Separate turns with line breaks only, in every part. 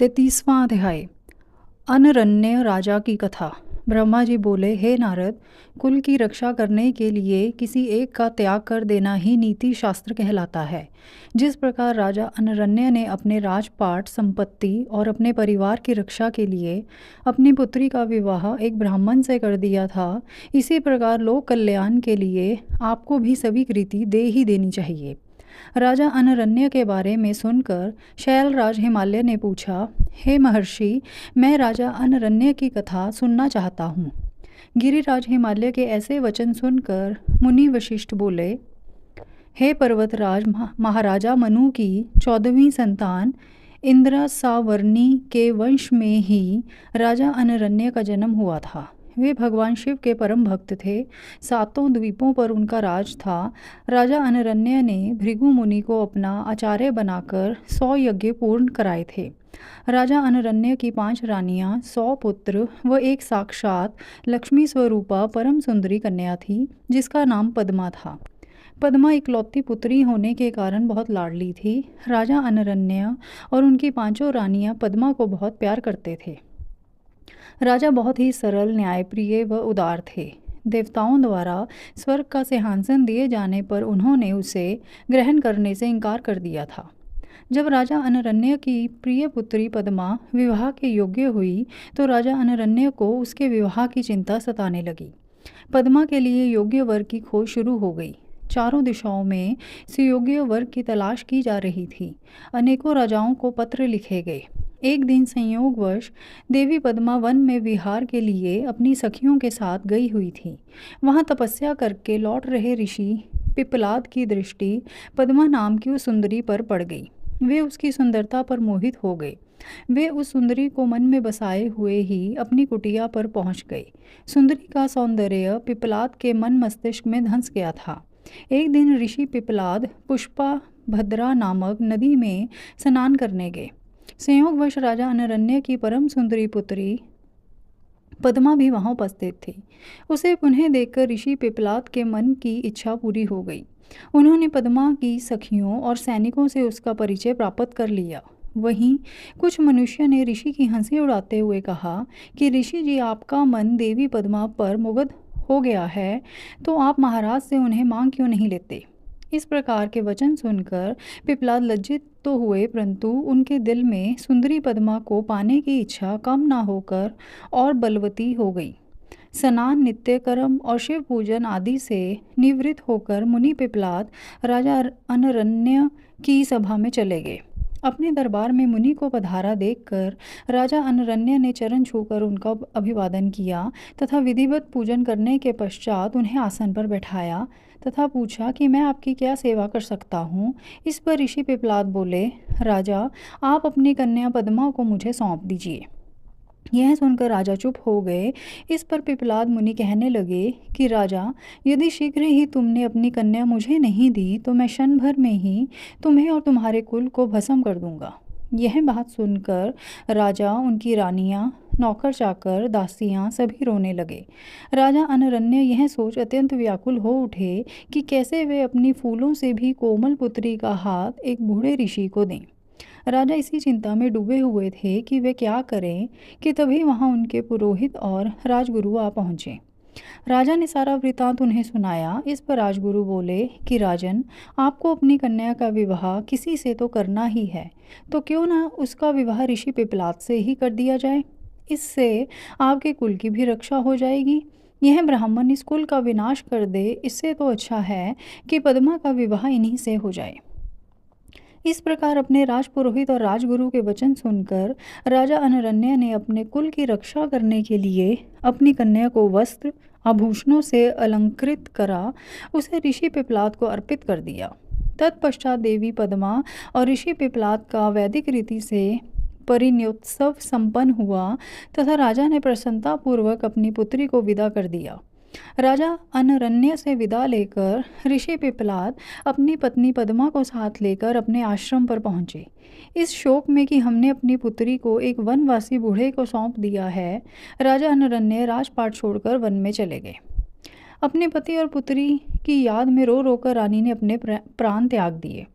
33वां अध्याय। अनरण्य राजा की कथा। ब्रह्मा जी बोले, हे नारद, कुल की रक्षा करने के लिए किसी एक का त्याग कर देना ही नीति शास्त्र कहलाता है। जिस प्रकार राजा अनरण्य ने अपने राजपाट, संपत्ति और अपने परिवार की रक्षा के लिए अपनी पुत्री का विवाह एक ब्राह्मण से कर दिया था, इसी प्रकार लोक कल्याण के लिए आपको भी सभी कृति दे ही देनी चाहिए। राजा अनरण्य के बारे में सुनकर शैलराज हिमालय ने पूछा, हे महर्षि, मैं राजा अनरण्य की कथा सुनना चाहता हूँ। गिरिराज हिमालय के ऐसे वचन सुनकर मुनि वशिष्ठ बोले, हे पर्वतराज, महाराजा मनु की 14वीं संतान इंद्रसावर्णी के वंश में ही राजा अनरण्य का जन्म हुआ था। वे भगवान शिव के परम भक्त थे। 7 द्वीपों पर उनका राज था। राजा अनरण्य ने भृगु मुनि को अपना आचार्य बनाकर 100 यज्ञ पूर्ण कराए थे। राजा अनरण्य की 5 रानियां, 100 पुत्र व एक साक्षात लक्ष्मी स्वरूपा परम सुंदरी कन्या थी, जिसका नाम पद्मा था। पद्मा इकलौती पुत्री होने के कारण बहुत लाडली थी। राजा अनरण्य और उनकी 5 रानियां पद्मा को बहुत प्यार करते थे। राजा बहुत ही सरल, न्यायप्रिय व उदार थे। देवताओं द्वारा स्वर्ग का सिंहासन दिए जाने पर उन्होंने उसे ग्रहण करने से इनकार कर दिया था। जब राजा अनरण्य की प्रिय पुत्री पद्मा विवाह के योग्य हुई तो राजा अनरण्य को उसके विवाह की चिंता सताने लगी। पद्मा के लिए योग्य वर की खोज शुरू हो गई। चारों दिशाओं में सुयोग्य वर की तलाश की जा रही थी। अनेकों राजाओं को पत्र लिखे गए। एक दिन संयोगवश देवी पद्मा वन में विहार के लिए अपनी सखियों के साथ गई हुई थी। वहां तपस्या करके लौट रहे ऋषि पिप्पलाद की दृष्टि पद्मा नाम की उस सुंदरी पर पड़ गई। वे उसकी सुंदरता पर मोहित हो गए। वे उस सुंदरी को मन में बसाए हुए ही अपनी कुटिया पर पहुंच गए। सुंदरी का सौंदर्य पिप्पलाद के मन मस्तिष्क में धंस गया था। एक दिन ऋषि पिप्पलाद पुष्पा भद्रा नामक नदी में स्नान करने गए। संयोगवश राजा अनरण्य की परम सुंदरी पुत्री पद्मा भी वहां उपस्थित थी। उसे पुनः देखकर ऋषि पिप्पलाद के मन की इच्छा पूरी हो गई। उन्होंने पद्मा की सखियों और सैनिकों से उसका परिचय प्राप्त कर लिया। वहीं कुछ मनुष्य ने ऋषि की हंसी उड़ाते हुए कहा कि ऋषि जी, आपका मन देवी पद्मा पर मुग्ध हो गया है, तो आप महाराज से उन्हें मांग क्यों नहीं लेते। इस प्रकार के वचन सुनकर पिप्पलाद लज्जित तो हुए, परंतु उनके दिल में सुंदरी पद्मा को पाने की इच्छा कम ना होकर और बलवती हो गई। स्नान, नित्य कर्म और शिव पूजन आदि से निवृत्त होकर मुनि पिप्पलाद राजा अनरण्य की सभा में चले गए। अपने दरबार में मुनि को पधारा देखकर राजा अनरण्य ने चरण छूकर उनका अभिवादन किया तथा विधिवत पूजन करने के पश्चात उन्हें आसन पर बैठाया तथा पूछा कि मैं आपकी क्या सेवा कर सकता हूँ। इस पर ऋषि पिप्पलाद बोले, राजा, आप अपनी कन्या पद्मा को मुझे सौंप दीजिए। यह सुनकर राजा चुप हो गए। इस पर पिप्पलाद मुनि कहने लगे कि राजा, यदि शीघ्र ही तुमने अपनी कन्या मुझे नहीं दी तो मैं क्षण भर में ही तुम्हें और तुम्हारे कुल को भस्म कर दूंगा। यह बात सुनकर राजा, उनकी रानियां, नौकर चाकर, दासियां सभी रोने लगे। राजा अनरण्य यह सोच अत्यंत व्याकुल हो उठे कि कैसे वे अपनी फूलों से भी कोमल पुत्री का हाथ एक बूढ़े ऋषि को दें। राजा इसी चिंता में डूबे हुए थे कि वे क्या करें कि तभी वहां उनके पुरोहित और राजगुरु आ पहुँचे। राजा ने सारा वृतांत उन्हें सुनाया। इस पर राजगुरु बोले कि राजन, आपको अपनी कन्या का विवाह किसी से तो करना ही है, तो क्यों ना उसका विवाह ऋषि पिप्पलाद से ही कर दिया जाए। इससे आपके कुल की भी रक्षा हो जाएगी। यह ब्राह्मण इस कुल का विनाश कर दे, इससे तो अच्छा है कि पद्मा का विवाह इन्हीं से हो जाए। इस प्रकार अपने राजपुरोहित और राजगुरु के वचन सुनकर राजा अनरण्य ने अपने कुल की रक्षा करने के लिए अपनी कन्या को वस्त्र आभूषणों से अलंकृत करा उसे ऋषि पिप्पलाद को अर्पित कर दिया। तत्पश्चात देवी पद्मा और ऋषि पिप्पलाद का वैदिक रीति से परिणयोत्सव संपन्न हुआ तथा राजा ने प्रसन्नतापूर्वक अपनी पुत्री को विदा कर दिया। राजा अनरण्य से विदा लेकर ऋषि पिप्पलाद अपनी पत्नी पद्मा को साथ लेकर अपने आश्रम पर पहुँचे। इस शोक में कि हमने अपनी पुत्री को एक वनवासी बूढ़े को सौंप दिया है, राजा अनरण्य राजपाट छोड़कर वन में चले गए। अपने पति और पुत्री की याद में रो रोकर रानी ने अपने प्राण त्याग दिए।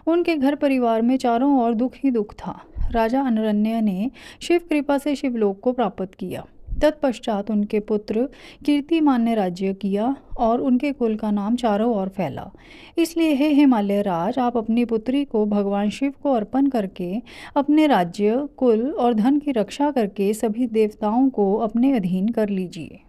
उनके घर परिवार में चारों ओर दुख ही दुख था। राजा अनरण्य ने शिव कृपा से शिवलोक को प्राप्त किया। तत्पश्चात उनके पुत्र कीर्तिमान ने राज्य किया और उनके कुल का नाम चारों ओर फैला। इसलिए हे हिमालय राज, आप अपनी पुत्री को भगवान शिव को अर्पण करके अपने राज्य, कुल और धन की रक्षा करके सभी देवताओं को अपने अधीन कर लीजिए।